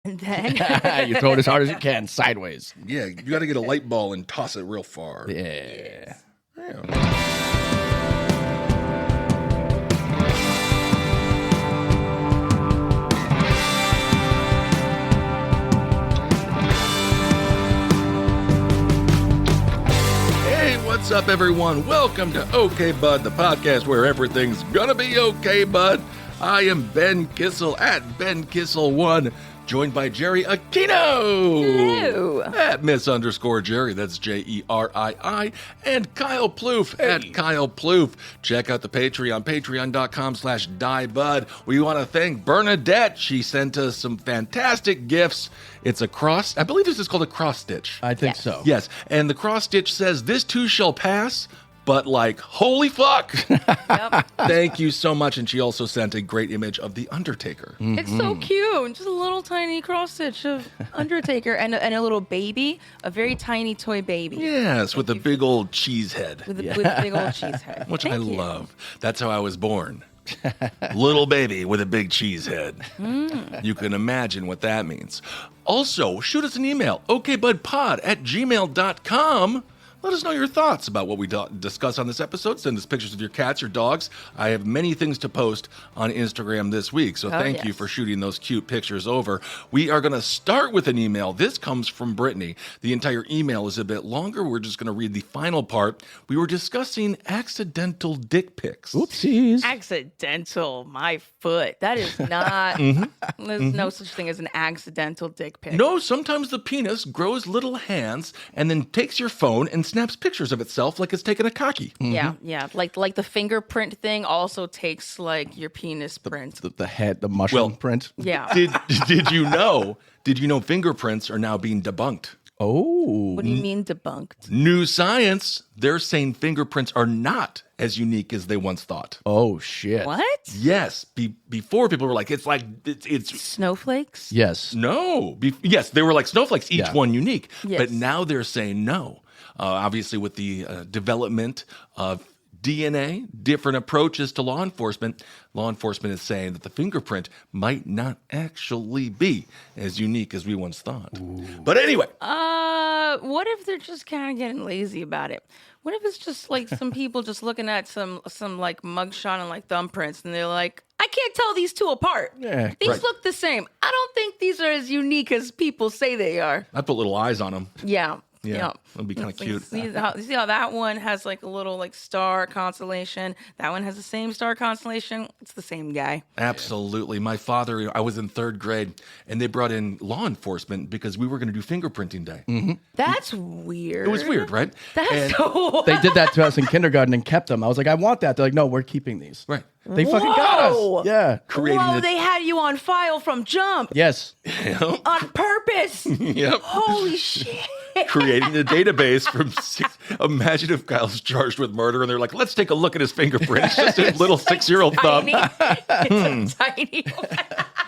And then You throw it as hard as you can, sideways. Yeah, you got to get a light ball and toss it real far. Yeah. Hey, what's up, everyone? Welcome to OK Bud, the podcast where everything's gonna be okay, bud. I am Ben Kissel at BenKissel1, joined by Jerry Aquino. Hello. At Miss_Jerry, that's Jerii, and Kyle Plouffe at Kyle Plouffe. Check out the Patreon, patreon.com/diebud. We want to thank Bernadette. She sent us some fantastic gifts. It's a cross, I believe this is called a cross stitch. I think Yes. so. Yes, and the cross stitch says, "This too shall pass," but like, holy fuck! Yep. Thank you so much. And she also sent a great image of The Undertaker. It's so cute. Just a little tiny cross stitch of Undertaker and a little baby, a very tiny toy baby. Yes, with a big old cheese head, With a big old cheese head. which Thank I you. love. That's how I was born. Little baby with a big cheese head. You can imagine what that means. Also, shoot us an email, okbudpod@gmail.com. Let us know your thoughts about what we discuss on this episode. Send us pictures of your cats or dogs. I have many things to post on Instagram this week, so thank you yes. for shooting those cute pictures over. We are going to start with an email. This comes from Brittany. The entire email is a bit longer. We're just going to read the final part. We were discussing accidental dick pics. Oopsies. Accidental, my foot. That is not. There's no such thing as an accidental dick pic. No, sometimes the penis grows little hands and then takes your phone and snaps pictures of itself like it's taking a cocky. Yeah, yeah. Like the fingerprint thing also takes like your penis print. The head, the mushroom Well, print. Yeah. Did you know? Did you know fingerprints are now being debunked? Oh. What do you mean debunked? New science, they're saying fingerprints are not as unique as they once thought. Oh, shit. What? Yes, before people were like, it's Snowflakes? Yes. no. Yes, they were like snowflakes, each Yeah. one unique. Yes. But now they're saying no. Obviously, with the development of DNA, different approaches to law enforcement is saying that the fingerprint might not actually be as unique as we once thought. Ooh. But anyway. What if they're just kind of getting lazy about it? What if it's just like some people just looking at some like mugshot and like thumbprints and they're like, I can't tell these two apart. Yeah, These right. look the same. I don't think these are as unique as people say they are. I put little eyes on them. Yeah. Yeah, that'd be kinda It's like, cute. See how that one has like a little like star constellation? That one has the same star constellation. It's the same guy. Absolutely. My father, I was in third grade, and they brought in law enforcement because we were going to do fingerprinting day. That's weird. It was weird, right? That's And- so They did that to us in kindergarten and kept them. I was like, I want that. They're like, no, we're keeping these. Right. They fucking got Whoa! us. Yeah. Creating Whoa, a- they had you on file from jump Yes. on purpose. Yep. Holy shit. Creating a database from six. Imagine if Kyle's charged with murder and they're like, let's take a look at his fingerprint. It's just a little 6-year-old thumb. Tiny. It's a tiny.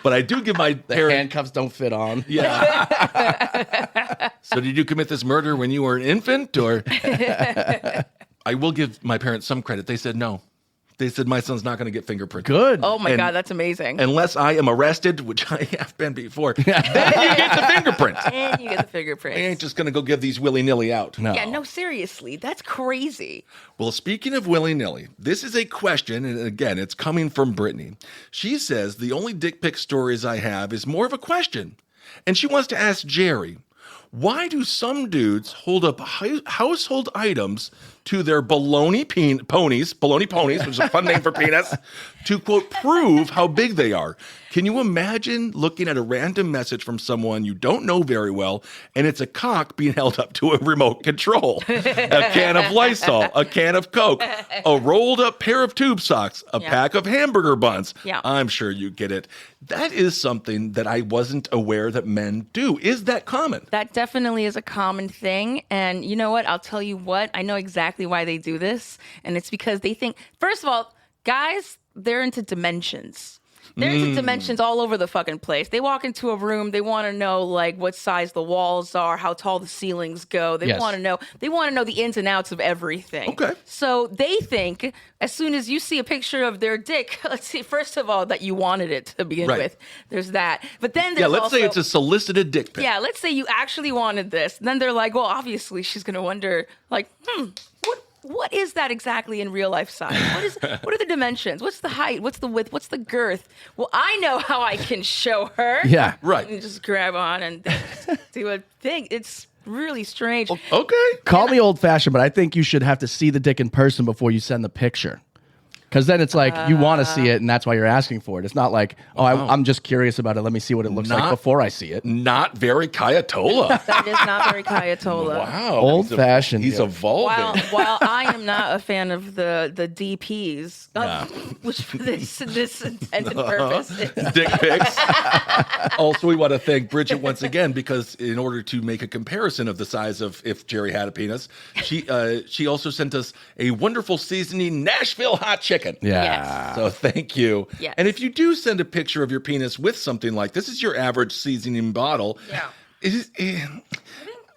But I do give my The parents. handcuffs don't fit on. Yeah. So did you commit this murder when you were an infant, or? I will give my parents some credit. They said no. They said my son's not going to get fingerprinted. Good. Oh my And- God, that's amazing. Unless I am arrested, which I have been before, then you get the fingerprint. And you get the I fingerprints. ain't just going to go give these willy-nilly out. No. Yeah, no, seriously. That's crazy. Well, speaking of willy-nilly, this is a question, and again, it's coming from Brittany. She says, the only dick pic stories I have is more of a question. And she wants to ask Jerry, why do some dudes hold up household items to their baloney ponies, which is a fun name for penis, to, quote, prove how big they are? Can you imagine looking at a random message from someone you don't know very well, and it's a cock being held up to a remote control? A can of Lysol, a can of Coke, a rolled up pair of tube socks, a pack of hamburger buns. Yeah. I'm sure you get it. That is something that I wasn't aware that men do. Is that common? That definitely is a common thing. And you know what? I'll tell you what. I know exactly why they do this. And it's because they think, first of all, guys, they're into dimensions. There's dimensions all over the fucking place. They walk into a room, they want to know like what size the walls are, how tall the ceilings go. They Yes. want to know the ins and outs of everything. Okay. So they think as soon as you see a picture of their dick, let's see, first of all, that you wanted it to begin Right. with. There's that. But then Yeah, there's let's also, say it's a solicited dick pic. yeah, let's say you actually wanted this. And then they're like, well, obviously she's going to wonder, like, what is that exactly in real life size? What are the dimensions? What's the height? What's the width? What's the girth? Well, I know how I can show her. Yeah. Right. And just grab on and do a thing. It's really strange. Okay. Call me old fashioned, but I think you should have to see the dick in person before you send the picture. Because then it's like you want to see it, and that's why you're asking for it. It's not like, I'm just curious about it. Let me see what it looks like before I see it. Not very Kayatola. That is not very Kayatola. Wow. Old fashioned. He's evolving. While I am not a fan of the DPs, which for this intended purpose is Dick pics. Also, we want to thank Bridget once again because in order to make a comparison of the size of if Jerry had a penis, she also sent us a wonderful seasoning Nashville hot chicken. Yeah. Yes. So thank you. Yes. And if you do send a picture of your penis with something like this is your average seasoning bottle. Yeah.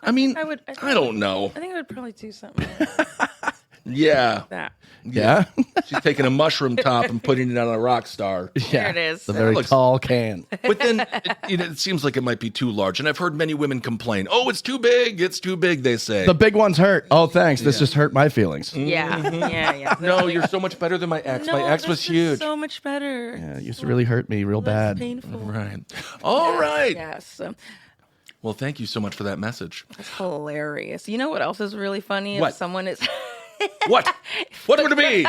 I mean, I don't know. I think I would probably do something like Yeah. that. Yeah. She's taking a mushroom top and putting it on a rock star. There it is. It's a very looks- tall can. But then it seems like it might be too large. And I've heard many women complain, oh, it's too big. It's too big, they say. The big ones hurt. Oh, thanks. This just hurt my feelings. Yeah. Yeah. No, you're so much better than my ex. My ex was this is huge. so much better. Yeah, it used to really hurt me real Less bad. painful. Right. All right. Yes. Well, thank you so much for that message. That's hilarious. You know what else is really funny? What? If someone is... What? What would it be?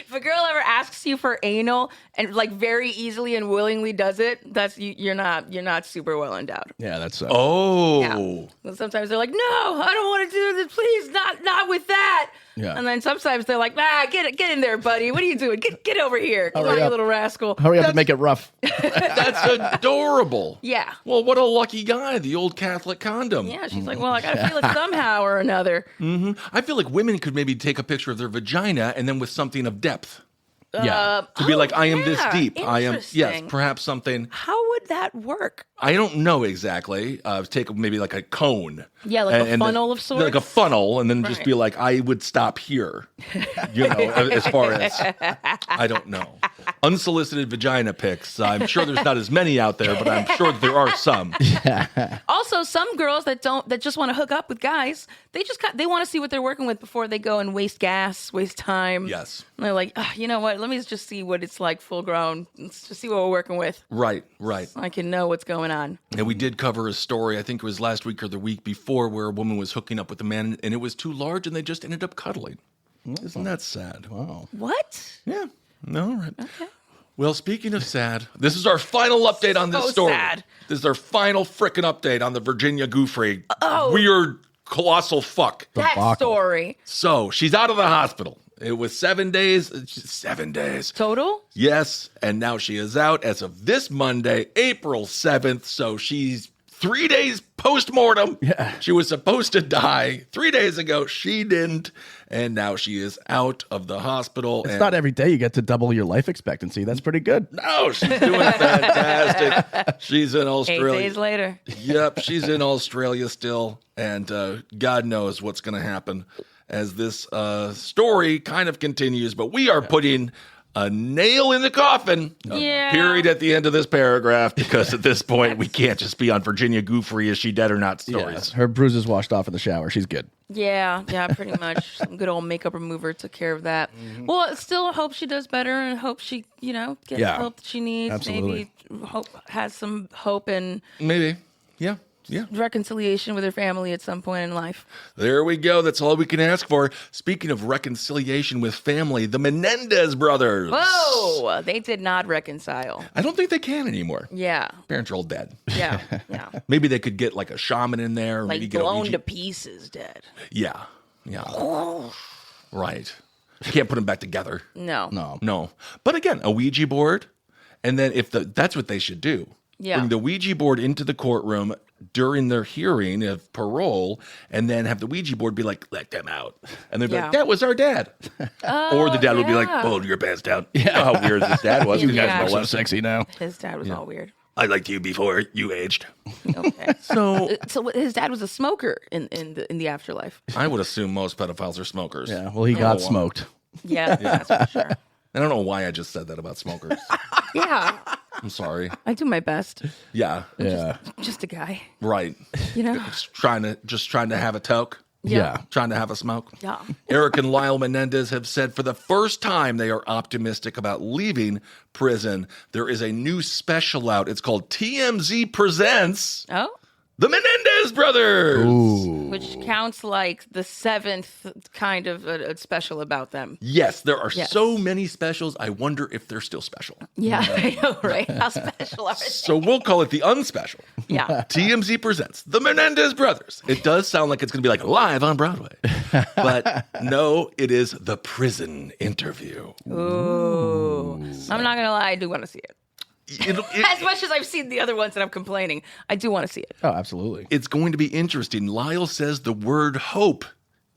If a girl ever asks you for anal and like very easily and willingly does it, that's you're not super well endowed. Yeah, that's so. Oh. Yeah. And sometimes they're like, no, I don't want to do this. Please, not with that. Yeah. And then sometimes they're like, get in there, buddy. What are you doing? Get over here. Come Hurry on, you up. little rascal. Hurry up and make it rough. That's adorable. Yeah. Well, what a lucky guy, the old Catholic condom. Yeah, she's like, well, I gotta feel it somehow or another. I feel like women could maybe take a picture of their vagina and then with something of depth. Yeah. To be like, I am this yeah, deep. I am, yes, interesting. perhaps something. How would that work? I don't know exactly. Take maybe like a cone. Yeah, like a funnel of sorts? Like a funnel, and then just Right. be like, I would stop here. You know, as far as, I don't know. Unsolicited vagina pics. I'm sure there's not as many out there, but I'm sure that there are some. Also, some girls that just want to hook up with guys, they want to see what they're working with before they go and waste gas, waste time. Yes. And they're like, you know what? Let me just see what it's like full grown. Let's just see what we're working with. Right. So I can know what's going on. And we did cover a story, I think it was last week or the week before, where a woman was hooking up with a man and it was too large and they just ended up cuddling. Isn't that sad? Wow. What? Yeah. No, all right. Okay. Well, speaking of sad, this is our final update on this So story. sad. This is our final frickin' update on the Virginia Giuffre Oh. weird, colossal fuck. That Debacle. story. So she's out of the hospital. It was 7 days. 7 days. Total? Yes, and now she is out as of this Monday, April 7th. So she's 3 days post-mortem. Yeah. She was supposed to die 3 days ago. She didn't. And now she is out of the hospital. It's and not every day you get to double your life expectancy. That's pretty good. No, she's doing fantastic. She's in 8 Australia. days later. Yep, she's in Australia still. And God knows what's going to happen as this story kind of continues. But we are putting a nail in the coffin, Yeah. period, at the end of this paragraph, because at this point, we can't just be on Virginia Giuffre, is she dead or not stories. Her bruises washed off in the shower. She's good. Yeah, pretty much. Some good old makeup remover took care of that. Mm-hmm. Well, still hope she does better and hope she, gets Yeah, help that she needs. absolutely. Maybe has some hope and Maybe. Yeah. Yeah. reconciliation with her family at some point in life. There we go. That's all we can ask for. Speaking of reconciliation with family, the Menendez brothers. Whoa, they did not reconcile. I don't think they can anymore. Yeah, Parents are all dead. yeah. Maybe they could get like a shaman in there. Or maybe Like get a blown Ouija- to pieces, dead. Yeah. Right. You can't put them back together. No. No. But again, a Ouija board. And then that's what they should do. bring the Ouija board into the courtroom during their hearing of parole, and then have the Ouija board be like, let them out. And they'd be like, that was our dad. Or the dad would be like, pull your pants down. You know how weird this dad was. You guys know so sexy now. His dad was all weird. I liked you before you aged. Okay. So his dad was a smoker in the afterlife. I would assume most pedophiles are smokers. Yeah, well, he got smoked. Yeah, that's for sure. I don't know why I just said that about smokers. Yeah. I'm sorry. I do my best. Yeah. Just a guy. Right. You know? Just trying to have a toke. Yeah. Trying to have a smoke. Yeah. Eric and Lyle Menendez have said for the first time they are optimistic about leaving prison. There is a new special out. It's called TMZ Presents Oh? The Menendez Brothers. Ooh. Which counts like the 7th kind of a special about them. Yes, there are so many specials. I wonder if they're still special. Yeah, I know, right? How special are they? So we'll call it the unspecial. Yeah. TMZ Presents The Menendez Brothers. It does sound like it's going to be like live on Broadway. But no, it is the prison interview. Ooh. I'm not going to lie, I do want to see it. As much as I've seen the other ones and I'm complaining, I do want to see it. Oh, absolutely. It's going to be interesting. Lyle says the word hope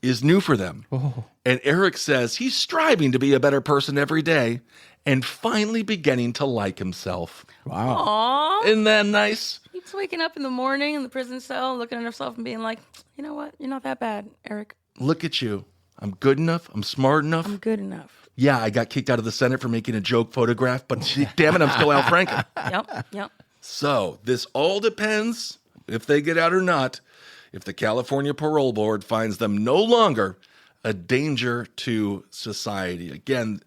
is new for them. Oh. And Eric says he's striving to be a better person every day and finally beginning to like himself. Wow. Aww. Isn't that nice? He's waking up in the morning in the prison cell, looking at himself and being like, you know what? You're not that bad, Eric. Look at you. I'm good enough. I'm smart enough. I'm good enough. Yeah, I got kicked out of the Senate for making a joke photograph, but damn it, I'm still Al Franken. Yep. So this all depends, if they get out or not, if the California Parole Board finds them no longer a danger to society. Again,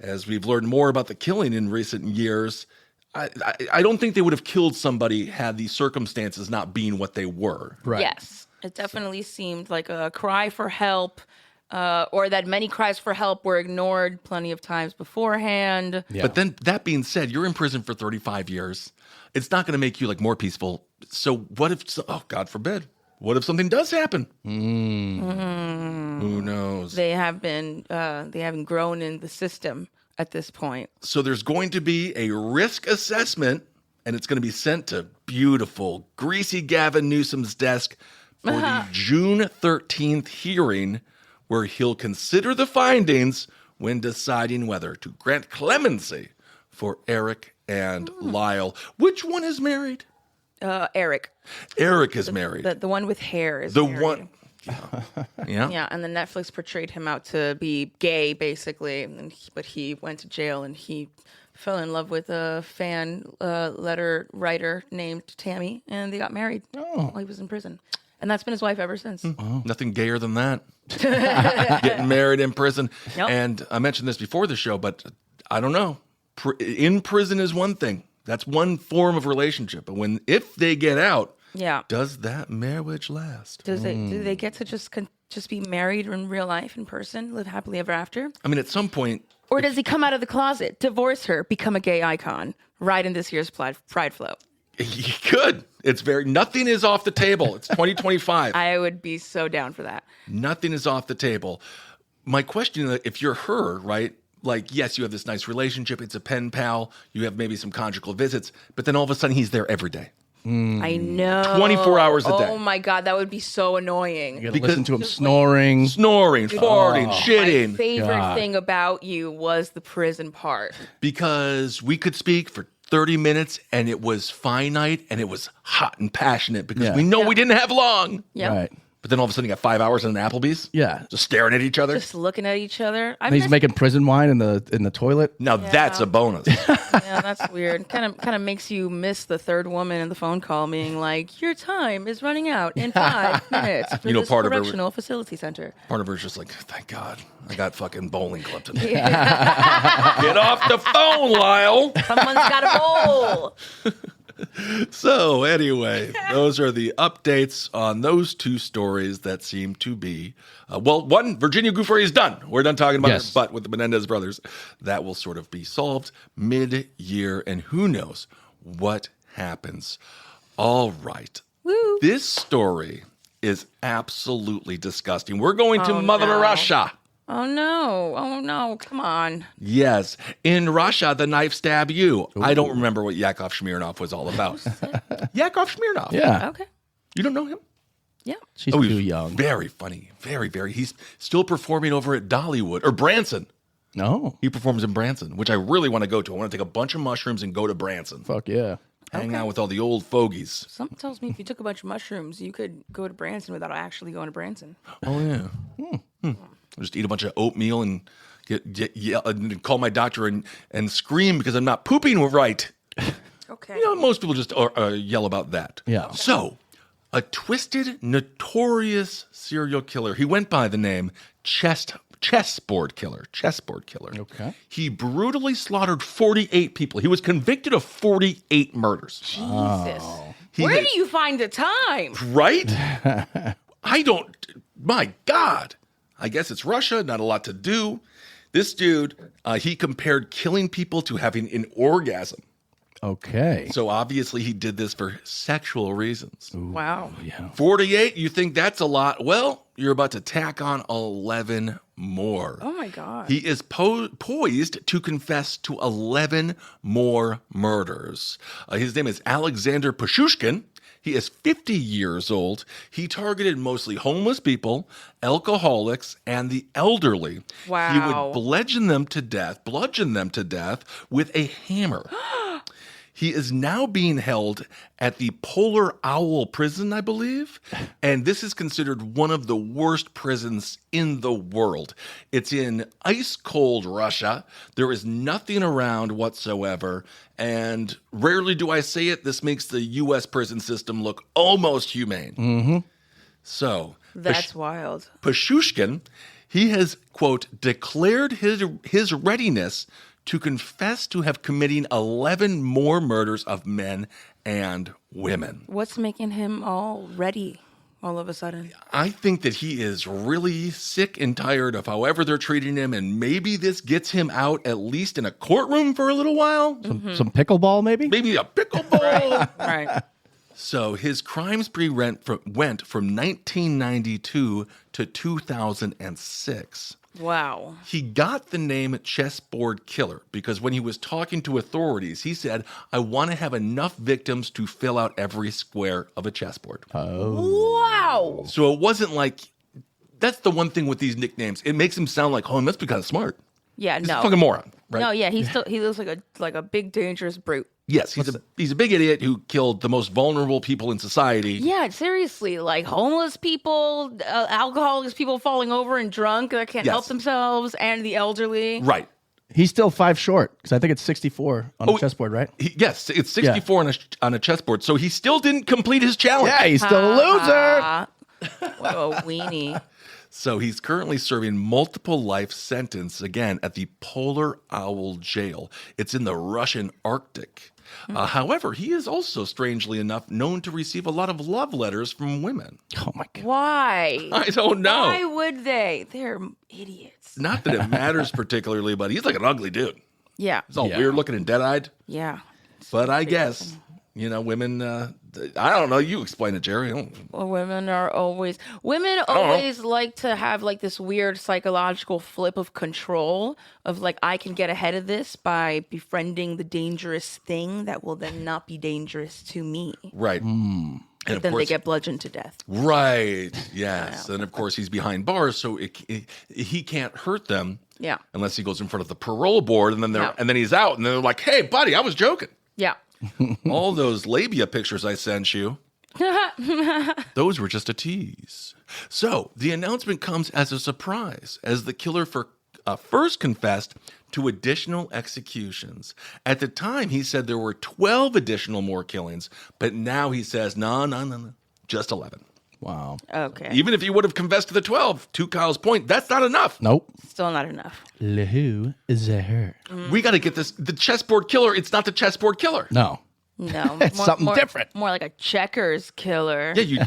as we've learned more about the killing in recent years, I don't think they would have killed somebody had the circumstances not been what they were. Right. Yes. It definitely seemed like a cry for help. Or that many cries for help were ignored plenty of times beforehand. Yeah. But then that being said, you're in prison for 35 years. It's not going to make you like more peaceful. So what if, oh, God forbid, what if something does happen? Who knows? They haven't grown in the system at this point. So there's going to be a risk assessment, and it's going to be sent to beautiful, greasy Gavin Newsom's desk for the June 13th hearing, where he'll consider the findings when deciding whether to grant clemency for Eric and Lyle. Which one is married? Eric. Eric is married. The one with hair is The married. one. Yeah. Yeah, and then Netflix portrayed him out to be gay, basically. But he went to jail and he fell in love with a fan letter writer named Tammy, and they got married while he was in prison. And that's been his wife ever since. Nothing gayer than that. Getting married in prison. Yep. And I mentioned this before the show, but I don't know. In prison is one thing. That's one form of relationship. But if they get out, does that marriage last? Do they get to just be married in real life, in person, live happily ever after? I mean, at some point. Or does he come out of the closet, divorce her, become a gay icon, right in this year's Pride float? He could. Nothing is off the table. It's 2025. I would be so down for that. Nothing is off the table. My question, if you're her, right? Like, yes, you have this nice relationship. It's a pen pal. You have maybe some conjugal visits, but then all of a sudden he's there every day. I know. 24 hours a day. Oh my God, that would be so annoying. You gotta listen to him snoring. Farting, shitting. My favorite thing about you was the prison part. Because we could speak for 30 minutes and it was finite and it was hot and passionate because we know we didn't have long. Yeah. Right. But then all of a sudden you got 5 hours in an Applebee's. Yeah. Just staring at each other. Just looking at each other. And he's making prison wine in the toilet. Now that's a bonus. Yeah, that's weird. Kind of makes you miss the third woman in the phone call being like, your time is running out in 5 minutes for this correctional facility center. Part of her is just like, thank God, I got fucking bowling club today. Get off the phone, Lyle. Someone's got a bowl. So anyway, those are the updates on those two stories that seem to be, one, Virginia Giuffre is done. We're done talking about her butt with the Menendez brothers. That will sort of be solved mid-year, and who knows what happens. All right. Woo. This story is absolutely disgusting. We're going to Mother Russia. Oh no, come on. Yes. In Russia, the knife stabbed you. I don't remember what Yakov Smirnov was all about. Yakov Smirnov. Yeah. Okay. You don't know him? Yeah. She's He's too young. Very funny. Very, very. He's still performing over at Dollywood or Branson. No. He performs in Branson, which I really want to go to. I want to take a bunch of mushrooms and go to Branson. Fuck yeah. Hang out with all the old fogies. Something tells me if you took a bunch of mushrooms, you could go to Branson without actually going to Branson. Oh, yeah. Just eat a bunch of oatmeal and yell and call my doctor and scream because I'm not pooping right. Okay. You know, most people just yell about that. Yeah. So, a twisted, notorious serial killer. He went by the name Chessboard Killer. Chessboard Killer. Okay. He brutally slaughtered 48 people. He was convicted of 48 murders. Jesus. Where do you find the time? Right? I don't. My God. I guess it's Russia. Not a lot to do. This dude, he compared killing people to having an orgasm. Okay. So obviously he did this for sexual reasons. Wow. Yeah. 48, you think that's a lot? Well, you're about to tack on 11 more. Oh my God. He is poised to confess to 11 more murders. His name is Alexander Pashushkin. He is 50 years old. He targeted mostly homeless people, alcoholics, and the elderly. Wow. He would bludgeon them to death with a hammer. He is now being held at the Polar Owl prison, I believe. And this is considered one of the worst prisons in the world. It's in ice-cold Russia. There is nothing around whatsoever. And rarely do I say it, this makes the U.S. prison system look almost humane. Mm-hmm. So That's wild. Pashushkin, he has, quote, declared his readiness to confess to have committing 11 more murders of men and women. What's making him all ready all of a sudden? I think that he is really sick and tired of however they're treating him, and maybe this gets him out at least in a courtroom for a little while. Some pickleball, maybe? Maybe a pickleball. Right. So his crime spree went from 1992 to 2006. Wow. He got the name Chessboard Killer because when he was talking to authorities, he said, I want to have enough victims to fill out every square of a chessboard. Wow. So it wasn't like, that's the one thing with these nicknames. It makes him sound like, oh, he must be kind of smart. Yeah, He's no. a fucking moron, right? No, yeah, he looks like a big dangerous brute. Yes, he's a big idiot who killed the most vulnerable people in society. Yeah, seriously, like homeless people, alcoholics, people falling over and drunk that can't help themselves, and the elderly. Right. He's still 5 short because I think it's 64 on the chessboard, right? Yes, it's 64 on a chessboard. So he still didn't complete his challenge. Yeah, he's still a loser. What a weenie. So he's currently serving multiple life sentence, again, at the Polar Owl Jail. It's in the Russian Arctic. However, he is also, strangely enough, known to receive a lot of love letters from women. Oh, my God. Why? I don't know. Why would they? They're idiots. Not that it matters particularly, but he's like an ugly dude. Yeah. He's all weird looking and dead-eyed. Yeah. But I guess, women, I don't know. You explain it, Jerry. Well, women always like to have like this weird psychological flip of control of like, I can get ahead of this by befriending the dangerous thing that will then not be dangerous to me. Right. And But then they get bludgeoned to death. Right. Yes. And of course, he's behind bars, so he can't hurt them. Yeah. Unless he goes in front of the parole board, and then he's out, and they're like, "Hey, buddy, I was joking." Yeah. All those labia pictures I sent you, those were just a tease. So the announcement comes as a surprise, as the killer first confessed to additional executions. At the time, he said there were 12 additional more killings, but now he says, no, just 11. Wow. Okay. Even if he would have confessed to the 12, to Kyle's point, that's not enough. Nope. Still not enough. Lehu is a her. We got to get this. The chessboard killer, it's not the chessboard killer. No. No. It's something different. More like a checkers killer. Yeah, you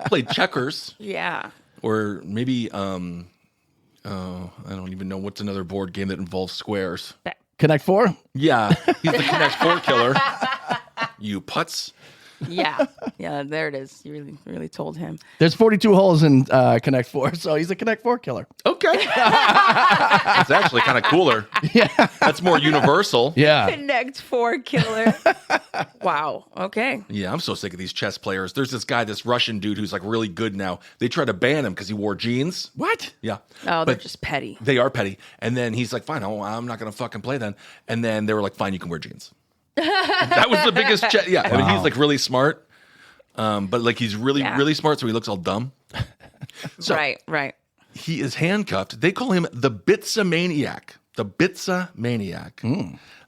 played checkers. Yeah. Or maybe, I don't even know what's another board game that involves squares. Connect 4? Yeah, he's the Connect 4 killer. You putz. Yeah. Yeah, there it is. You really told him. There's 42 holes in Connect 4, so he's a Connect 4 killer. Okay. That's actually kind of cooler. Yeah. That's more universal. Yeah. Connect 4 killer. Wow. Okay. Yeah, I'm so sick of these chess players. There's this guy, this Russian dude who's like really good now. They try to ban him because he wore jeans. What? Yeah. Oh, they're But just petty. they are petty. And then he's like, fine, I'm not going to fucking play then. And then they were like, fine, you can wear jeans. That was the biggest Yeah. I mean, he's like really smart. But like he's really smart, so he looks all dumb. So Right. he is handcuffed. They call him the Bitsa Maniac. The Bitsa Maniac.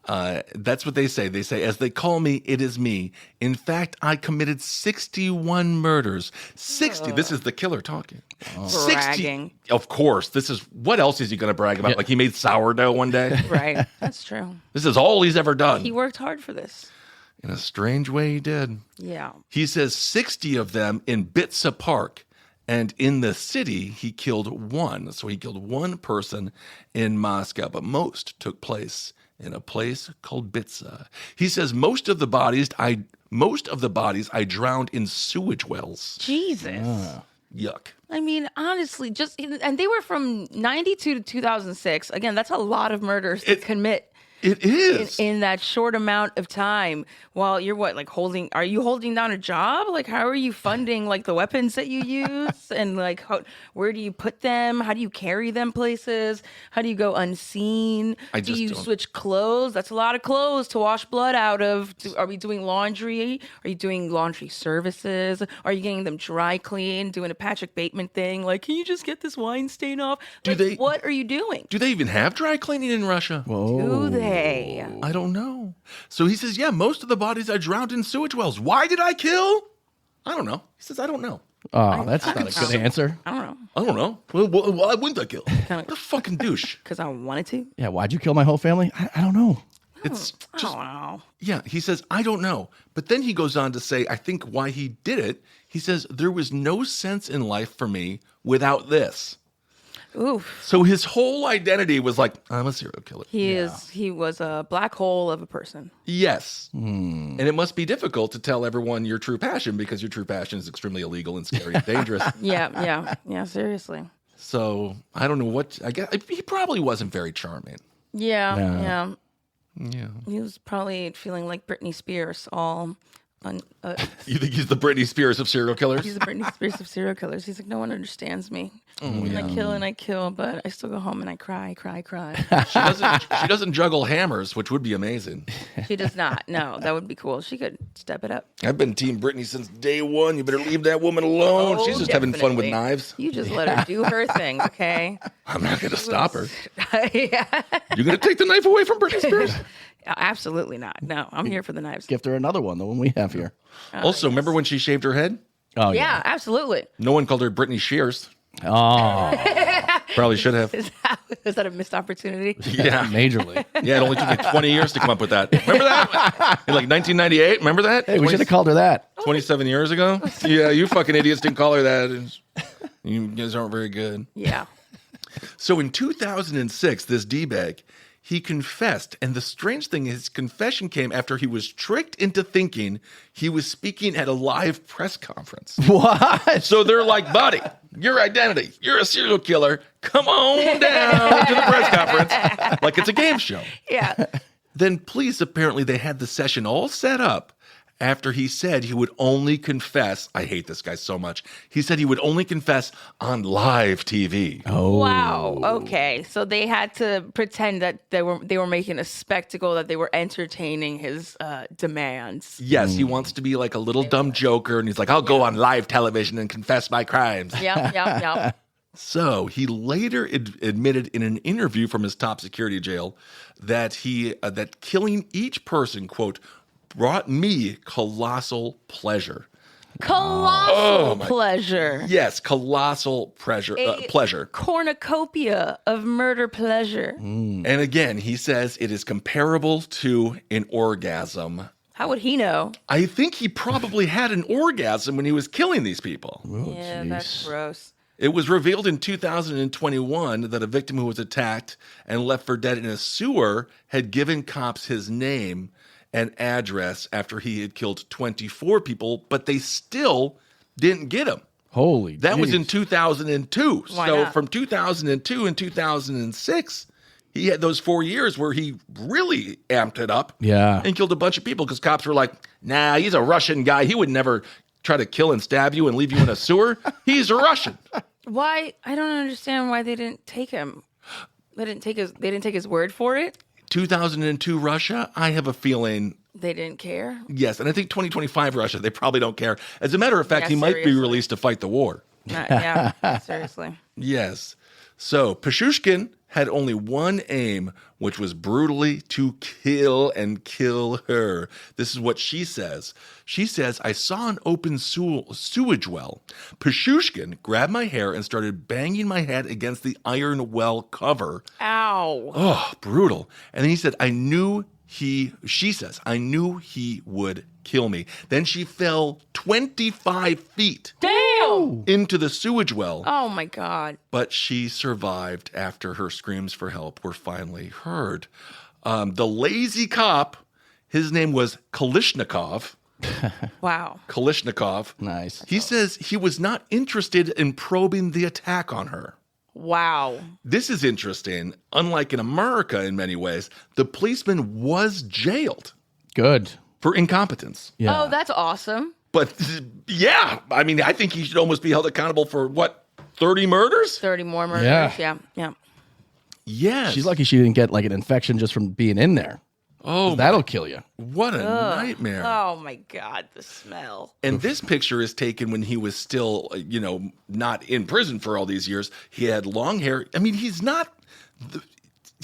That's what they say. They say, as they call me, it is me. In fact, I committed 61 murders. 60. This is the killer talking. 60. Bragging. Of course. This is, what else is he going to brag about? Yeah. Like he made sourdough one day? Right. That's true. This is all he's ever done. He worked hard for this. In a strange way, he did. Yeah. He says 60 of them in Bitsa Park. And in the city, he killed one. So he killed one person in Moscow, but most took place in a place called Bitsa. He says most of the bodies I drowned in sewage wells. Jesus. Yuck. I mean, honestly, and they were from 92 to 2006. Again, that's a lot of murders to commit It is. in that short amount of time. While you're are you holding down a job? Like, how are you funding like the weapons that you use? And like, where do you put them? How do you carry them places? How do you go unseen? Do you switch clothes? That's a lot of clothes to wash blood out of. Are we doing laundry? Are you doing laundry services? Are you getting them dry cleaned? Doing a Patrick Bateman thing? Like, can you just get this wine stain off? What are you doing? Do they even have dry cleaning in Russia? Do they? I don't know. So he says, yeah, most of the bodies I drowned in sewage wells. Why did I kill? I don't know. He says, I don't know. Oh, that's not a good answer. I don't know. I don't know. Well, why wouldn't I kill? What a fucking douche. Because I wanted to. Yeah, why'd you kill my whole family? I don't know. It's I just, don't know. yeah, he says, I don't know. But then he goes on to say, I think why he did it, he says, there was no sense in life for me without this. Oof. So his whole identity was like, I'm a serial killer. He was a black hole of a person. Yes. And it must be difficult to tell everyone your true passion because your true passion is extremely illegal and scary and dangerous. Yeah, seriously. So I don't know what, I guess he probably wasn't very charming. Yeah. Yeah. He was probably feeling like Britney Spears You think he's the Britney Spears of serial killers? he's the Britney Spears of serial killers. He's like, no one understands me. I kill, but I still go home and I cry. She doesn't juggle hammers, which would be amazing. She does not. No, that would be cool. She could step it up. I've been Team Britney since day one. You better leave that woman alone. Oh, She's just having fun with definitely. knives. You just let her do her thing, okay? I'm not going to stop her. Yeah. You're going to take the knife away from Britney Spears? Absolutely not. No, I'm here for the knives. Gift her another one, the one we have here. Also, remember when she shaved her head? Oh, Yeah, absolutely. No one called her Britney Shears. Oh, Probably should have. Is that a missed opportunity? Yeah. majorly. Yeah, it only took me 20 years to come up with that. Remember that? In like 1998? Remember that? Hey, we should have called her that. 27 years ago? Yeah, you fucking idiots didn't call her that. You guys aren't very good. Yeah. So in 2006, this D-bag, he confessed. And the strange thing is, his confession came after he was tricked into thinking he was speaking at a live press conference. What? So they're like, buddy, your identity, you're a serial killer. Come on down to the press conference. Like it's a game show. Yeah. Then police, apparently they had the session all set up after he said he would only confess. I hate this guy so much. He said he would only confess on live TV. Oh. Wow. Okay. So they had to pretend that they were making a spectacle, that they were entertaining his demands. Yes, he wants to be like a little dumb joker, and he's like, I'll go on live television and confess my crimes. Yeah. So he later admitted in an interview from his top security jail that that killing each person, quote, brought me colossal pleasure. Colossal pleasure. Yes, colossal pleasure. Cornucopia of murder pleasure. And again, he says it is comparable to an orgasm. How would he know? I think he probably had an orgasm when he was killing these people. Yeah, that's gross. It was revealed in 2021 that a victim who was attacked and left for dead in a sewer had given cops his name and address after he had killed 24 people, but they still didn't get him. Holy That was in jeez. 2002. Why So not? from 2002 and 2006, he had those 4 years where he really amped it up Yeah. and killed a bunch of people because cops were like, nah, he's a Russian guy. He would never try to kill and stab you and leave you in a sewer. He's a Russian. Why? I don't understand why they didn't take him. They didn't take his word for it. 2002 Russia, I have a feeling, They didn't care. yes. And I think 2025 Russia, they probably don't care. As a matter of fact, Yeah, he might be seriously. released to fight the war. Yeah, seriously. Yes. So Pashushkin had only one aim, which was brutally to kill and kill her. This is what she says. She says, I saw an open sewage well. Pashushkin grabbed my hair and started banging my head against the iron well cover. Ow. Oh, brutal. And then he said, she says, I knew he would kill me. Then she fell 25 feet Damn. into the sewage well. Oh my God. But she survived after her screams for help were finally heard. The lazy cop, his name was Kalishnikov. Wow. Kalishnikov. Nice. He says he was not interested in probing the attack on her. Wow. This is interesting. Unlike in America in many ways, the policeman was jailed Good. for incompetence. Yeah. Oh, that's awesome. But yeah, I mean, I think he should almost be held accountable for what, 30 murders? 30 more murders. Yeah. Yeah. Yes. She's lucky she didn't get like an infection just from being in there. Oh, That'll kill you. what a nightmare. Oh my God, the smell. And this picture is taken when he was still, not in prison for all these years. He had long hair. I mean, he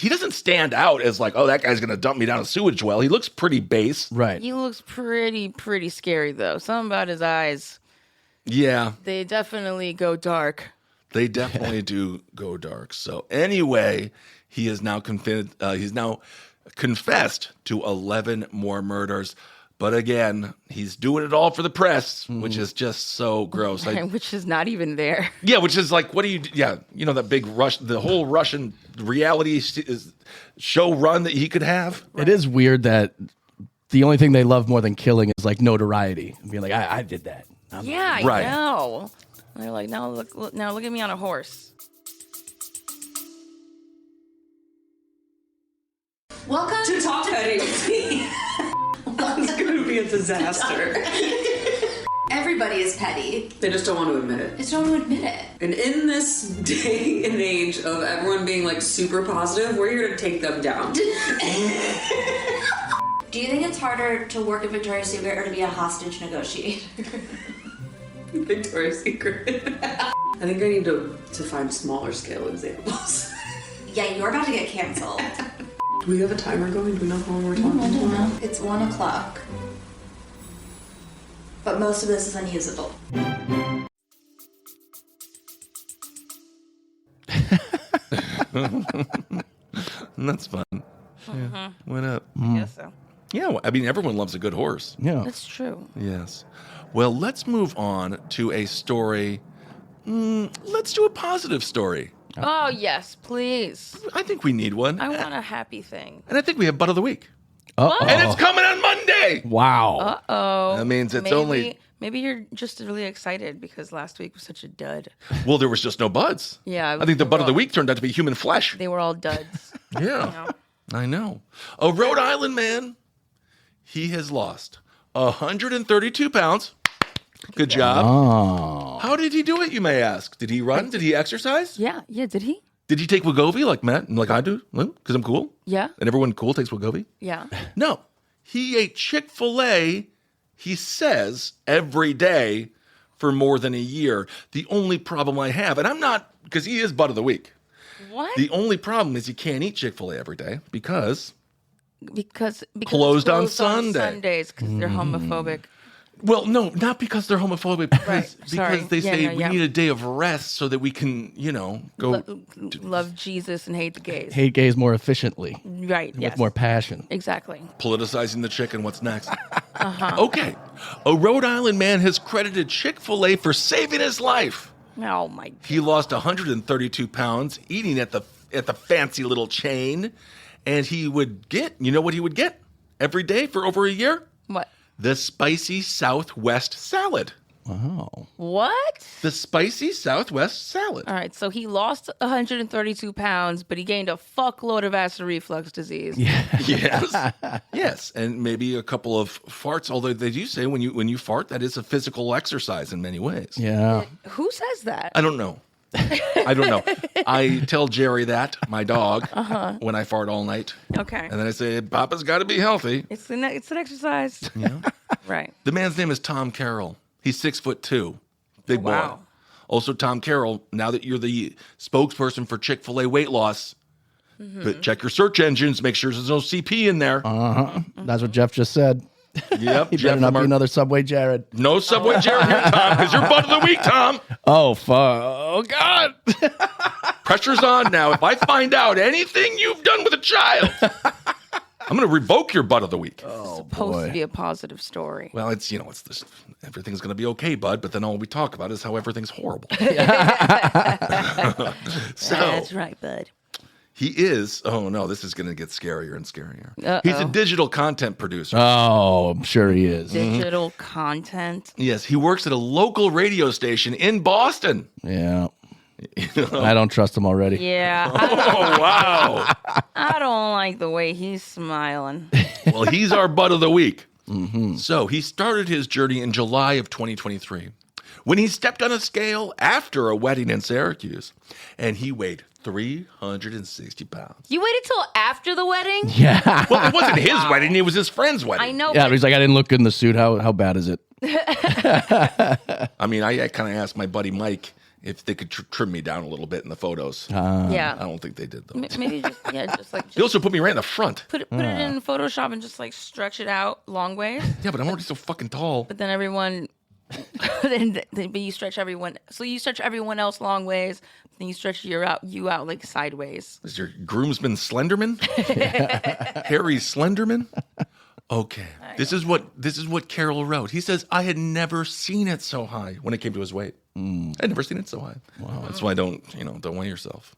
doesn't stand out as like, oh, that guy's going to dump me down a sewage well. He looks pretty base. Right. He looks pretty scary though. Something about his eyes. Yeah, They definitely go dark. they definitely do go dark. So anyway, he is now confessed to 11 more murders. But again, he's doing it all for the press, which is just so gross. Which is not even there. Yeah, which is like, what do you do? Yeah, that big the whole Russian reality show run that he could have. It is weird that the only thing they love more than killing is like notoriety. Being like, I did that. Yeah, Right. I know. They're like, now look at me on a horse. Welcome To talk petty with me. It's going to be a disaster. Everybody is petty. They just don't want to admit it. Just don't want to admit it. And in this day and age of everyone being like super positive, we're here to take them down. Do you think it's harder to work at Victoria's Secret or to be a hostage negotiator? Victoria's Secret. I think I need to find smaller scale examples. Yeah, you're about to get canceled. Do we have a timer going? Do we know how long we're talking I don't about? know. It's 1 o'clock. But most of this is unusable. That's fun. Yeah. What up? I guess so. Yeah, well, I mean, everyone loves a good horse. Yeah. That's true. Yes. Well, let's move on to a story. Let's do a positive story. Oh yes, please. I think we need one. I want a happy thing. And I think we have Butt of the Week. Uh-oh. And it's coming on Monday. Wow. Oh. That means it's only... Maybe you're just really excited because last week was such a dud. Well, there was just no buds. Yeah, I think the they Butt were of the all- Week turned out to be human flesh. They were all duds. Yeah. I know. A Rhode Island man, he has lost 132 pounds. Good job. Oh. How did he do it, you may ask? Did he run? Did he exercise? Yeah. Did he? Did he take Wegovy like Matt, like I do? Because I'm cool? Yeah. And everyone cool takes Wegovy? Yeah. No. He ate Chick-fil-A, he says, every day for more than a year. The only problem I have, and I'm not, because he is Butt of the Week. What? The only problem is you can't eat Chick-fil-A every day because because Closed it's on closed Sunday. Sundays because they're homophobic. Well, no, not because they're homophobic, Right. because Sorry. they Yeah, say no, we yeah. need a day of rest so that we can, go. Love Jesus and hate the gays. Hate gays more efficiently, Right. Yes. with more passion. Exactly. Politicizing the chicken. What's next? Okay. A Rhode Island man has credited Chick-fil-A for saving his life. Oh my. He lost 132 pounds eating at the fancy little chain, and he would get, you know what he would get? every day for over a year? What? The spicy Southwest salad. Wow. What? The spicy Southwest salad. All right, so he lost 132 pounds, but he gained a fuckload of acid reflux disease. Yes. Yes. And maybe a couple of farts, although they do say when you fart, that is a physical exercise in many ways. Yeah. Who says that? I don't know. I don't know. I tell Jerry that, my dog, when I fart all night. Okay. And then I say, Papa's got to be healthy. It's an exercise. Yeah. Right. The man's name is Tom Carroll. He's 6'2", big boy. Wow. Also, Tom Carroll, now that you're the spokesperson for Chick-fil-A weight loss, but check your search engines, make sure there's no CP in there. That's what Jeff just said. Yep. He better not be another Subway Jared. No Subway Jared here, Tom, because you're butt of the week, Tom. Oh, fuck. Oh, God. Pressure's on now. If I find out anything you've done with a child, I'm going to revoke your butt of the week. Supposed to be a positive story. Well, it's this. Everything's going to be okay, bud. But then all we talk about is how everything's horrible. So That's right, bud. he is. Oh no, this is going to get scarier and scarier. He's a digital content producer. Oh, I'm sure he is. Digital content. Yes, he works at a local radio station in Boston. Yeah. I don't trust him already. Yeah. Oh wow. I don't like the way he's smiling. Well, he's our butt of the week. So he started his journey in July of 2023 when he stepped on a scale after a wedding in Syracuse, and he weighed 360 pounds. You waited till after the wedding? Yeah. Well, it wasn't his wedding; it was his friend's wedding. I know. Yeah, but but he's like, I didn't look good in the suit. How bad is it? I mean, I kind of asked my buddy Mike if they could trim me down a little bit in the photos. I yeah. don't think they did though. Maybe just like They also put me right in the front. put it in Photoshop and just like stretch it out long ways. Yeah, but I'm already so fucking tall. But then everyone, but you stretch everyone. So you stretch everyone else long ways. Then you stretch you out like sideways. Is your groomsman Slenderman? Harry Slenderman? Okay. This is what Carol wrote. He says, I had never seen it so high when it came to his weight. I'd never seen it so high. Wow. That's why don't weigh yourself.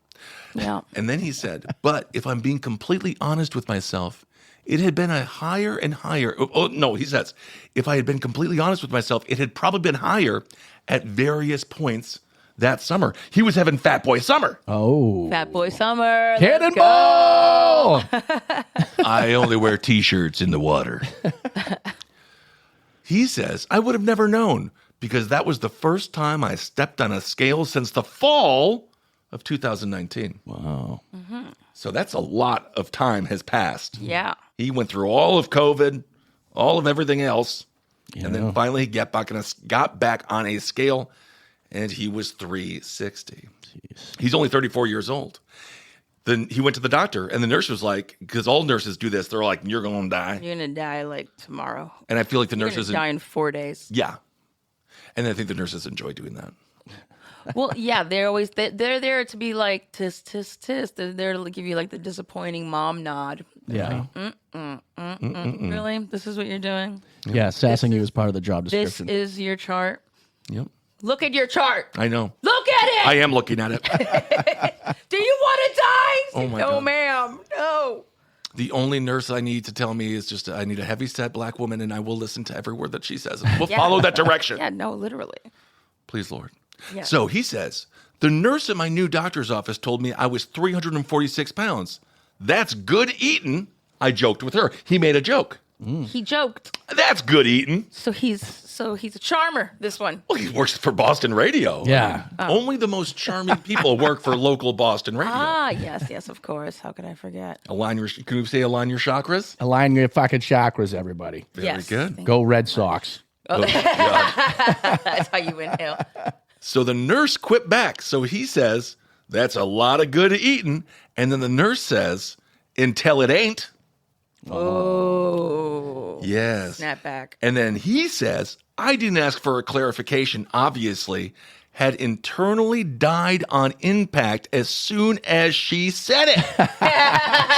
Yeah. And then he said, but if I'm being completely honest with myself, it had been a higher and higher. Oh, no, he says, if I had been completely honest with myself, it had probably been higher at various points that summer. He was having Fat Boy Summer. Oh. Fat Boy Summer. let's Cannonball! I only wear T-shirts in the water. He says, I would have never known because that was the first time I stepped on a scale since the fall of 2019. Wow. So that's a lot of time has passed. Yeah. He went through all of COVID, all of everything else, and then finally got back on a scale, and he was 360. Jeez. He's only 34 years old. Then he went to the doctor, and the nurse was like, because all nurses do this, they're like, you're going to die. You're going to die like tomorrow. And I feel like the You're nurses... going to die in 4 days. Yeah. And I think the nurses enjoy doing that. Well, yeah, they're there to be like, tisk, tisk, tisk. They're there to give you like the disappointing mom nod. Yeah. Really? This is what you're doing? Yeah, sassing you is part of the job This description. is your chart? Yep. Look at your chart. I know. Look at it. I am looking at it. Do you want to die? Oh, my no, God. ma'am. No. The only nurse I need to tell me is just I need a heavy-set black woman, and I will listen to every word that she says. We'll follow that direction. Yeah, no, literally. Please, Lord. Yeah. So he says, the nurse at my new doctor's office told me I was 346 pounds. That's good eating. I joked with her. He made a joke. He joked. That's good eating. So he's a charmer, this one. Well, he works for Boston Radio. Yeah. Only the most charming people work for local Boston radio. Ah, yes, of course. How could I forget? Can you say align your chakras? Align your fucking chakras, everybody. Very Yes. good. Go Red Sox. Oh, God. That's how you inhale. So the nurse quit back. So he says, that's a lot of good eating. And then the nurse says, until it ain't. Oh. Yes. Snap back. And then he says, I didn't ask for a clarification, obviously, had internally died on impact as soon as she said it.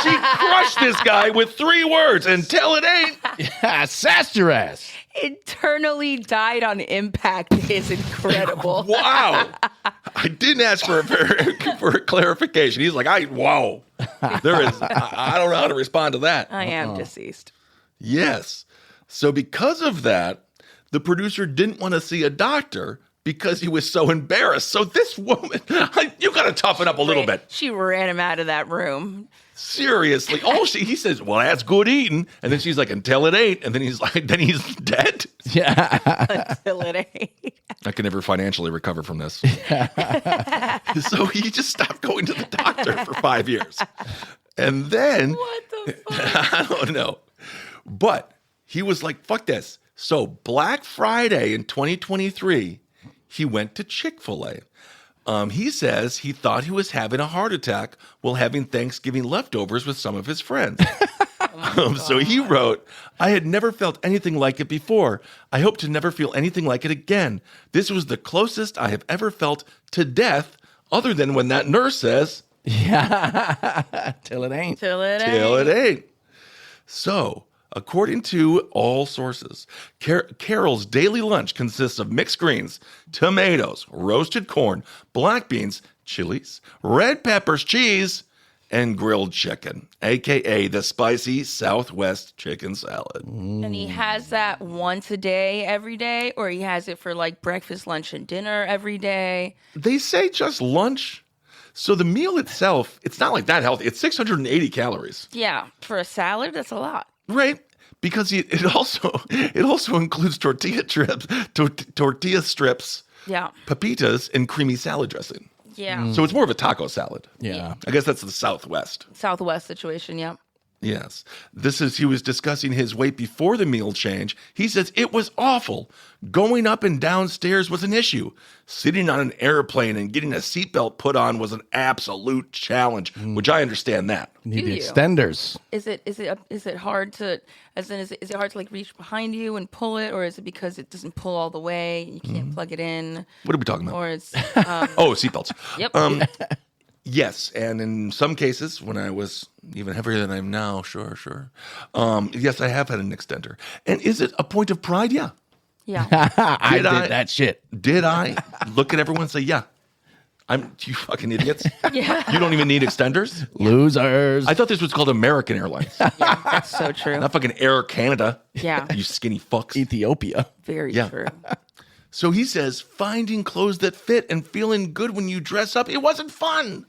She crushed this guy with 3 words, until it ain't. Yeah, sassed your ass. Internally died on impact is incredible. Wow. I didn't ask for a clarification. He's like, wow. I don't know how to respond to that. I am deceased. Yes. So because of that, the producer didn't want to see a doctor because he was so embarrassed. So this woman, you got to toughen up a little bit. She ran him out of that room. Seriously. He says, well, that's good eating. And then she's like, until it ain't. And then he's like, then he's dead. Yeah. Until it ain't. I can never financially recover from this. So he just stopped going to the doctor for 5 years. And then, What the fuck? I don't know. But he was like, fuck this. So Black Friday in 2023, he went to Chick-fil-A. He says he thought he was having a heart attack while having Thanksgiving leftovers with some of his friends. So he wrote, I had never felt anything like it before. I hope to never feel anything like it again. This was the closest I have ever felt to death, other than when that nurse says, Yeah. Till it ain't. Till it ain't. till it ain't. So, according to all sources, Carol's daily lunch consists of mixed greens, tomatoes, roasted corn, black beans, chilies, red peppers, cheese, and grilled chicken, a.k.a. the spicy Southwest chicken salad. And he has that once a day, every day, or he has it for like breakfast, lunch, and dinner every day. They say just lunch. So the meal itself, it's not like that healthy. It's 680 calories. Yeah, for a salad, that's a lot. Right? Because it also includes tortilla strips, Yeah, pepitas, and creamy salad dressing. yeah. So it's more of a taco salad. Yeah. I guess that's the Southwest. Southwest situation, yeah. Yes. He was discussing his weight before the meal change. He says it was awful. Going up and down stairs was an issue. Sitting on an airplane and getting a seatbelt put on was an absolute challenge, which I understand that. Need Do the you? extenders. Is it hard to, as in, is it hard to like reach behind you and pull it, or is it because it doesn't pull all the way, you can't plug it in, What are we talking about? or it's Oh, seatbelts. yep. Yes, and in some cases, when I was even heavier than I am now, sure. Yes, I have had an extender. And is it a point of pride? Yeah. Yeah. I did I- that shit. Did I look at everyone and say, yeah, you fucking idiots? Yeah. You don't even need extenders? Losers. I thought this was called American Airlines, Yeah, that's so true. not fucking Air Canada. Yeah. You skinny fucks. Ethiopia. Very Yeah. true. So he says, finding clothes that fit and feeling good when you dress up, it wasn't fun.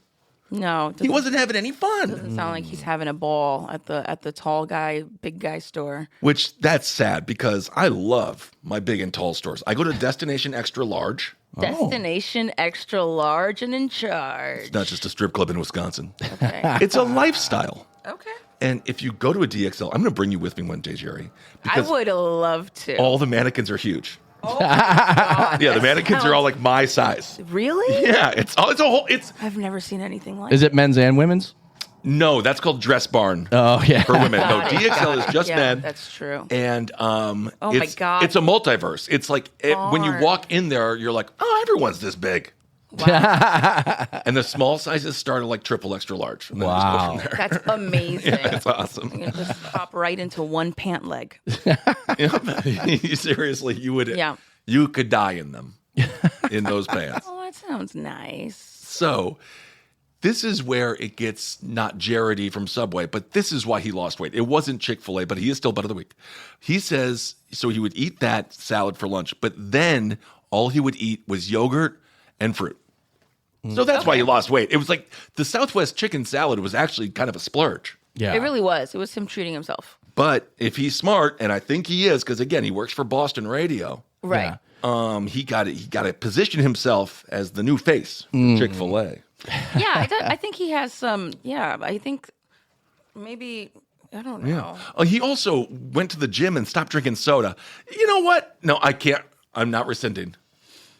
No, He wasn't having any fun. doesn't sound like he's having a ball at the tall guy, big guy store. Which, that's sad because I love my big and tall stores. I go to Destination Extra Large. Destination extra large and in charge. It's not just a strip club in Wisconsin. Okay. It's a lifestyle. Okay. And if you go to a DXL, I'm going to bring you with me one day, Jerry. I would love to. all the mannequins are huge. Oh my God, Yeah, the that mannequins are all sounds- like my size. Really? Yeah, it's a whole. I've never seen anything like. Is it men's and women's? No, that's called Dress Barn Oh, yeah. for women. No, Got it, DXL got is it. just Yeah, men. that's true. And my God. it's a multiverse. It's like when you Barn. walk in there, you're like, oh, everyone's this big. Wow, And the small sizes start at like triple extra large. And then Wow. just go from there. that's amazing. It's awesome. You can just hop right into one pant leg. Seriously, you would. Yeah. You could die in them, in those pants. Oh, that sounds nice. So this is where it gets not Jaredy from Subway, but this is why he lost weight. It wasn't Chick-fil-A, but he is still butt of the week. He says, so he would eat that salad for lunch, but then all he would eat was yogurt and fruit. So that's why he lost weight. It was like the Southwest chicken salad was actually kind of a splurge. Yeah. It really was. It was him treating himself. But if he's smart, and I think he is, because again, he works for Boston Radio. Right. He got to position himself as the new face for Chick-fil-A. Yeah, I think he has some. Yeah, I think maybe I don't know. He also went to the gym and stopped drinking soda. You know what? No, I can't. I'm not rescinding.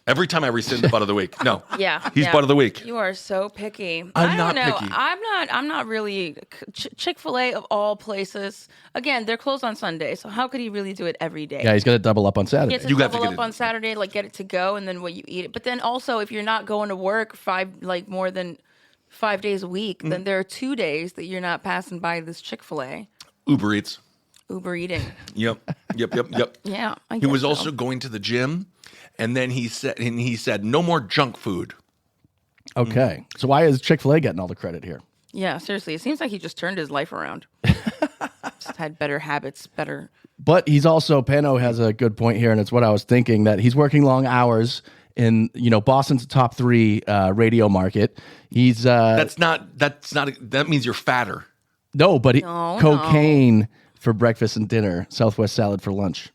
Every time I rescind the butt of the week. No. Yeah, He's yeah. butt of the week. You are so picky. I'm I not don't know. picky. I'm not really Chick-fil-A of all places. Again, they're closed on Sunday, so how could he really do it every day? Yeah, he's got to double up on He Saturday. gets to You have to double get up it. on Saturday, like get it to go, and then what you eat it. But then also, if you're not going to work more than 5 days a week, Mm-hmm. then there are 2 days that you're not passing by this Chick-fil-A. Uber Eats. Uber eating. Yep. Yeah, I He guess was so. also going to the gym, and then he said no more junk food. Okay. So why is Chick-fil-A getting all the credit here? Yeah, seriously, it seems like he just turned his life around. Just had better habits, better. But he's also, Pano has a good point here, and it's what I was thinking, that he's working long hours in, Boston's top 3 radio market. He's That means you're fatter. no, but No, cocaine for breakfast and dinner, Southwest salad for lunch.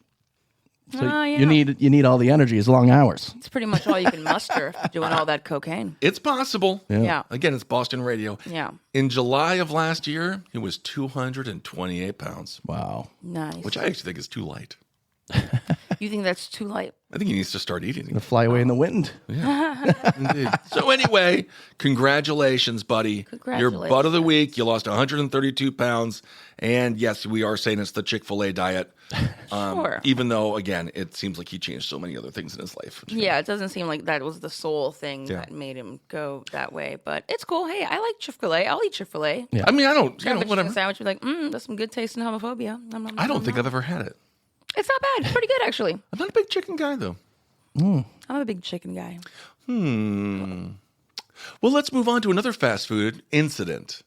So Yeah. you need all the energy. It's long hours. It's pretty much all you can muster doing all that cocaine. It's possible. Yeah. Again, it's Boston radio. Yeah. In July of last year, he was 228 pounds, Wow. Nice. which I actually think is too light. You think that's too light? I think he needs to start eating. Gonna fly away in the wind. Indeed. So anyway, congratulations, buddy. You're butt of the week. You lost 132 pounds. And yes, we are saying it's the Chick-fil-A diet. Sure. Even though, again, it seems like he changed so many other things in his life. Yeah, it doesn't seem like that was the sole thing Yeah. that made him go that way. But it's cool. Hey, I like Chick-fil-A. I'll eat Chick-fil-A. Yeah. I mean, I don't, Have a whatever. chicken sandwich, be like, that's some good taste in homophobia. Nom, nom, I don't nom, think nom. I've ever had it. It's not bad. It's pretty good, actually. I'm not a big chicken guy, though. I'm a big chicken guy. Well, let's move on to another fast food incident.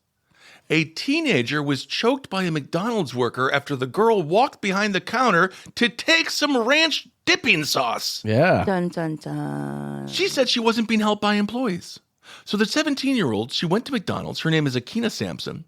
A teenager was choked by a McDonald's worker after the girl walked behind the counter to take some ranch dipping sauce. Yeah. Dun, dun, dun. She said she wasn't being helped by employees. So the 17-year-old, she went to McDonald's. Her name is Akina Sampson.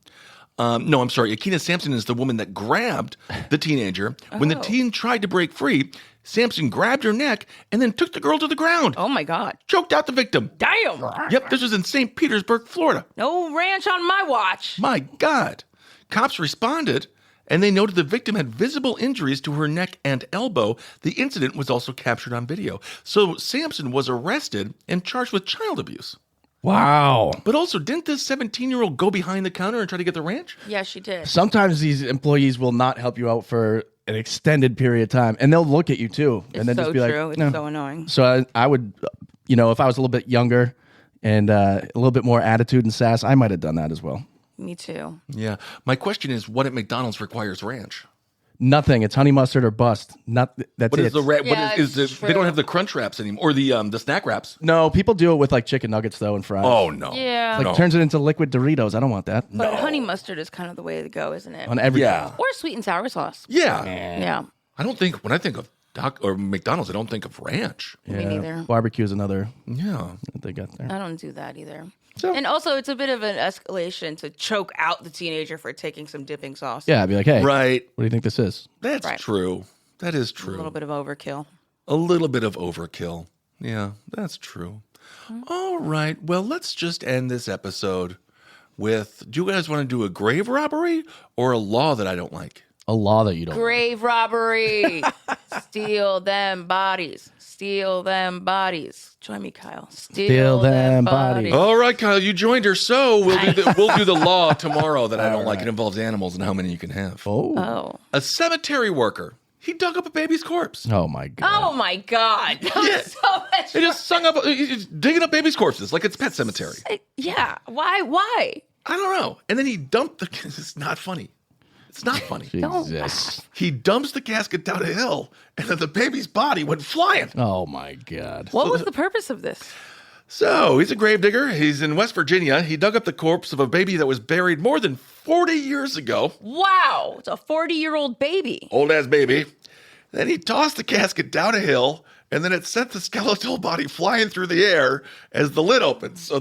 No, I'm sorry. Akina Sampson is the woman that grabbed the teenager. When the teen tried to break free, Sampson grabbed her neck and then took the girl to the ground. Oh, my God. Choked out the victim. Damn. Yep, this was in St. Petersburg, Florida. No ranch on my watch. My God. Cops responded, and they noted the victim had visible injuries to her neck and elbow. The incident was also captured on video. So Sampson was arrested and charged with child abuse. Wow. But also, didn't this 17-year-old go behind the counter and try to get the ranch? Yeah, she did. Sometimes these employees will not help you out for an extended period of time, and they'll look at you too, It's and then so just be true. like, It's "No." so annoying. So I would, if I was a little bit younger and a little bit more attitude and sass, I might have done that as well. Me too. Yeah. My question is, what at McDonald's requires ranch? Nothing. It's honey mustard or bust. That's What it. is the what Yeah, is it's they don't true. have the crunch wraps anymore, or the snack wraps. No, people do it with like chicken nuggets though and fries. Oh no. Yeah. Like no. turns it into liquid Doritos. I don't want that. But honey mustard is kind of the way to go, isn't it? On everything. Yeah. Or sweet and sour sauce. Yeah. Yeah. I don't think when I think of McDonald's, I don't think of ranch. Me neither. Barbecue is another Yeah. that they got there. I don't do that either. So- And also, it's a bit of an escalation to choke out the teenager for taking some dipping sauce. Yeah, I'd be like, hey, Right. what do you think this is? That's Right. true. That is A true. little bit of overkill. A little bit of overkill. Yeah, that's true. All right. Well, let's just end this episode with, do you guys want to do a grave robbery or a law that I don't like? A law that you don't. Grave robbery. Steal them bodies. Steal them bodies. Join me, Kyle. Steal them bodies. All right, Kyle, you joined her. So we'll do the law tomorrow that I don't like. It involves animals and how many you can have. Oh. Oh. A cemetery worker. He dug up a baby's corpse. Oh my god. Oh my God. That was so much. He just sung up, he's digging up babies' corpses like it's Pet Cemetery. Yeah. Why? Why? I don't know. And then he dumped the. It's not funny. It's not funny. Jesus. He dumps the casket down a hill, and then the baby's body went flying. Oh my god. What was the purpose of this? So he's a gravedigger. He's in West Virginia. He dug up the corpse of a baby that was buried more than 40 years ago. Wow. It's a 40-year-old baby. Old ass baby. Then he tossed the casket down a hill, and then it sent the skeletal body flying through the air as the lid opens. So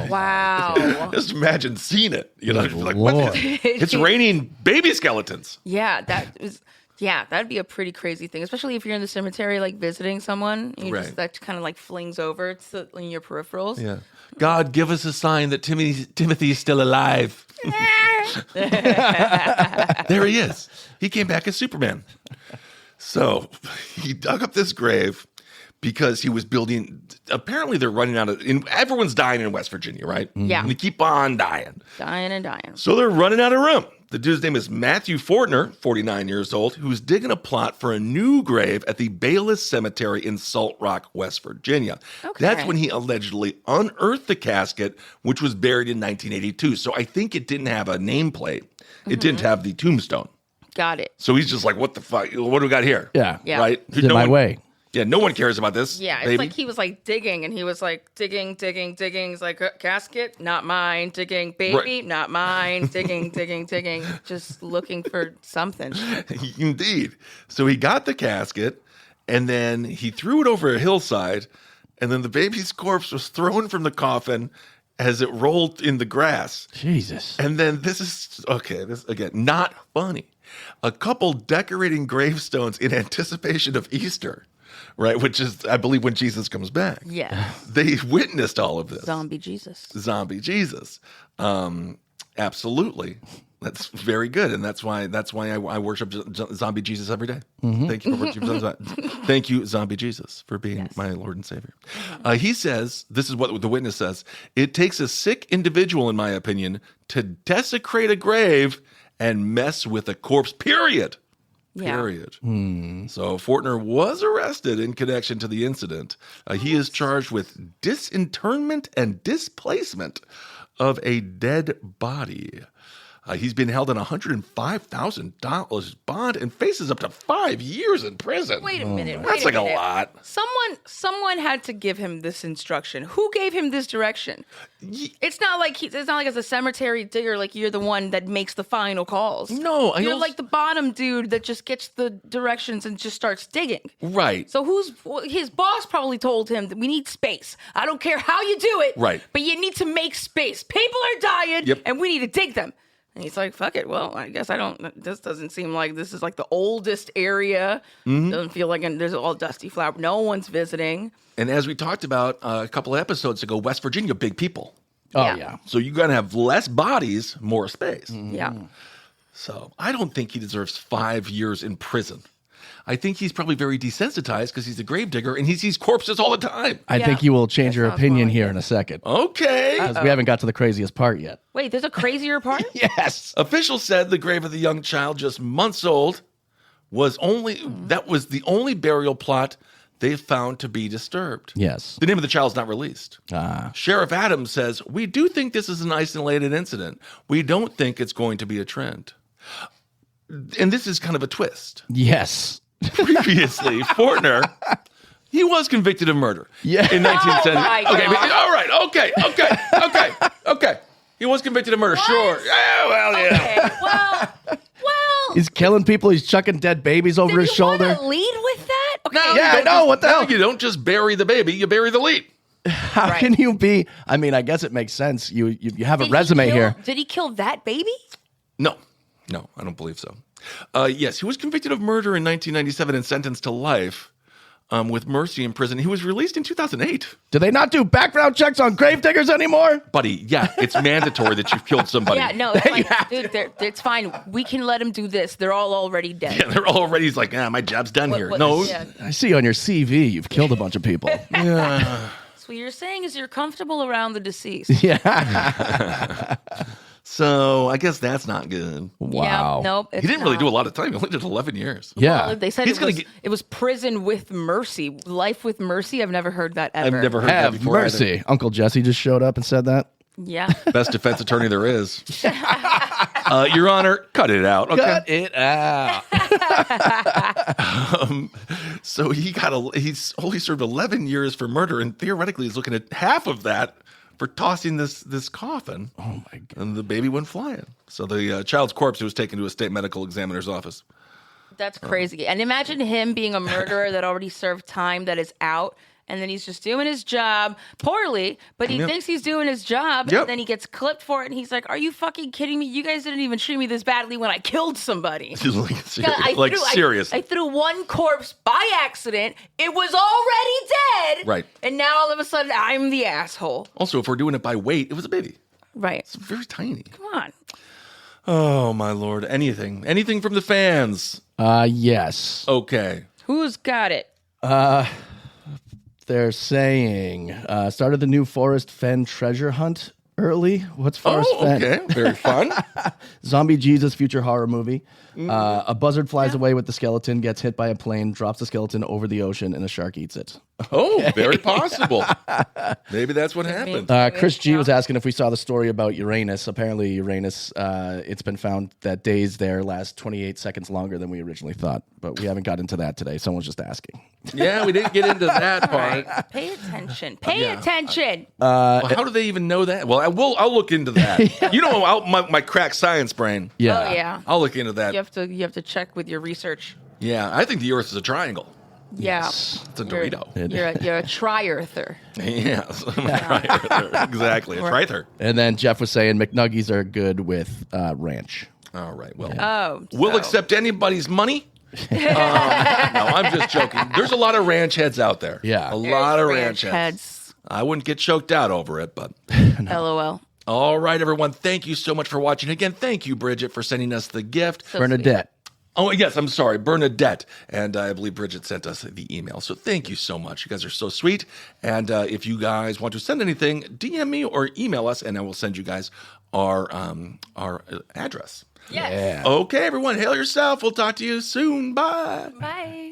Wow. just imagine seeing it. You know, Good like, Lord. what? It's raining baby skeletons. Yeah, that'd be a pretty crazy thing, especially if you're in the cemetery, like visiting someone. You Right. just that kind of like flings over in your peripherals. Yeah. God, give us a sign that Timothy's still alive. There he is. He came back as Superman. So he dug up this grave because he was building. Apparently, they're running out of. Everyone's dying in West Virginia, right? Yeah. And they keep on dying. Dying and dying. So they're running out of room. The dude's name is Matthew Fortner, 49 years old, who's digging a plot for a new grave at the Bayless Cemetery in Salt Rock, West Virginia. Okay. That's when he allegedly unearthed the casket, which was buried in 1982. So I think it didn't have a nameplate. It didn't have the tombstone. Got it. So he's just like, what the fuck? What do we got here? Yeah. Yeah. Right? It's in my way. Yeah, no one cares about this. Yeah, it's baby. like he was like digging, and he was like digging. He's like, casket, not mine. Digging, baby, Right. not mine. Digging, just looking for something. Indeed. So he got the casket, and then he threw it over a hillside, and then the baby's corpse was thrown from the coffin as it rolled in the grass. Jesus. And then this again, not funny. A couple decorating gravestones in anticipation of Easter, right? Which is, I believe, when Jesus comes back. Yeah, They witnessed all of this. zombie Jesus. Zombie Jesus. Absolutely. That's very good, and that's why I worship Zombie Jesus every day. Thank you for worshiping. Thank you, Zombie Jesus, for being my Lord and Savior. He says, this is what the witness says: it takes a sick individual, in my opinion, to desecrate a grave and mess with a corpse. Period. Yeah. Period. So Fortner was arrested in connection to the incident. He is charged with disinterment and displacement of a dead body. He's been held on $105,000 bond and faces up to 5 years in prison. Wait a minute. That's like a lot. Someone had to give him this instruction. Who gave him this direction? It's not like as a cemetery digger, like you're the one that makes the final calls. No, you're like the bottom dude that just gets the directions and just starts digging. Right. So his boss probably told him that we need space. I don't care how you do it. Right. But you need to make space. People are dying, Yep. and we need to dig them. And he's like, fuck it. Well, I guess this doesn't seem like this is like the oldest area. Doesn't feel like there's all dusty flower. No one's visiting. And as we talked about a couple of episodes ago, West Virginia, big people. Oh, Yeah. yeah. So you're going to have less bodies, more space. Yeah. So I don't think he deserves 5 years in prison. I think he's probably very desensitized because he's a gravedigger and he sees corpses all the time. I Yeah. think you will change That your sounds opinion more like here it. in a second. Okay. 'Cause we haven't got to the craziest part yet. Wait, there's a crazier part? Yes. Officials said the grave of the young child, just months old, was the only burial plot they found to be disturbed. Yes. The name of the child is not released. Ah. Sheriff Adams says, "We do think this is an isolated incident. We don't think it's going to be a trend." And this is kind of a twist. Yes. Previously, Fortner, he was convicted of murder. Yeah. In 1970. Oh my Okay, God. all right. Okay. He was convicted of murder, sure. Yeah, well, yeah. Okay, well, He's killing people. He's chucking dead babies over his did you want shoulder. to lead with that? Okay. Now, Yeah, you I don't know. just- What the now hell? You don't just bury the baby, you bury the lead. How Right. can you be? I mean, I guess it makes sense. You have a resume here. Did he kill that baby? No, I don't believe so. Yes, he was convicted of murder in 1997 and sentenced to life with mercy in prison. He was released in 2008. Do they not do background checks on gravediggers anymore? Buddy, yeah, it's mandatory that you've killed somebody. Yeah, no, it's like, dude, it's fine. We can let him do this. They're all already dead. Yeah, they're already, he's like, my job's done here. What- No, yeah. I see on your CV you've killed a bunch of people. So what you're saying is you're comfortable around the deceased. Yeah. so I guess that's not good. Wow. Yeah, nope. He didn't really do a lot of time. He only did 11 years. Yeah. Well, they said He's gonna it was prison with mercy, life with mercy. I've never heard that ever. I've never heard that Have before. mercy. Uncle Jesse just showed up and said that. Yeah. Best defense attorney there is. Your Honor, cut it out. Okay. Cut it out. So he's only served 11 years for murder, and theoretically he's looking at half of that for tossing this coffin. Oh my God. And the baby went flying. So the child's corpse was taken to a state medical examiner's office. That's crazy. And imagine him being a murderer that already served time that is out. And then he's just doing his job poorly, but he Yep. thinks he's doing his job. Yep. And then he gets clipped for it. And he's like, are you fucking kidding me? You guys didn't even treat me this badly when I killed somebody. Seriously. I threw one corpse by accident. It was already dead. Right. And now all of a sudden I'm the asshole. Also, if we're doing it by weight, it was a baby. Right. It's very tiny. Come on. Oh, my Lord. Anything from the fans? Yes. Okay. Who's got it? They're saying started the new Forest Fen treasure hunt early. What's Forest Fen? Okay. Very fun. Zombie Jesus future horror movie. A buzzard flies away with the skeleton, gets hit by a plane, drops the skeleton over the ocean, and a shark eats it. Oh, very possible. Maybe that's what happened. Chris G was asking if we saw the story about Uranus. Apparently, Uranus, it's been found that days there last 28 seconds longer than we originally thought. But we haven't got into that today. Someone's just asking. Yeah, we didn't get into that part. Pay attention. Pay attention. Well, how do they even know that? Well, I'll look into that. You know, my crack science brain. Yeah. Oh yeah. I'll look into that. You have to check with your research. Yeah, I think the Earth is a triangle. Yeah. It's a Dorito. You're a tri-earther. Yes, exactly. A trither. And then Jeff was saying McNuggies are good with ranch. All right. Well, we'll accept anybody's money. No, I'm just joking. There's a lot of ranch heads out there. Yeah. A lot of ranch heads. I wouldn't get choked out over it, but LOL. All right, everyone. Thank you so much for watching. Again, thank you, Bridget, for sending us the gift. So Bernadette. Oh, yes, I'm sorry, Bernadette. And I believe Bridget sent us the email. So thank you so much. You guys are so sweet. And if you guys want to send anything, DM me or email us, and I will send you guys our address. Yes. Okay, everyone, hail yourself. We'll talk to you soon. Bye. Bye.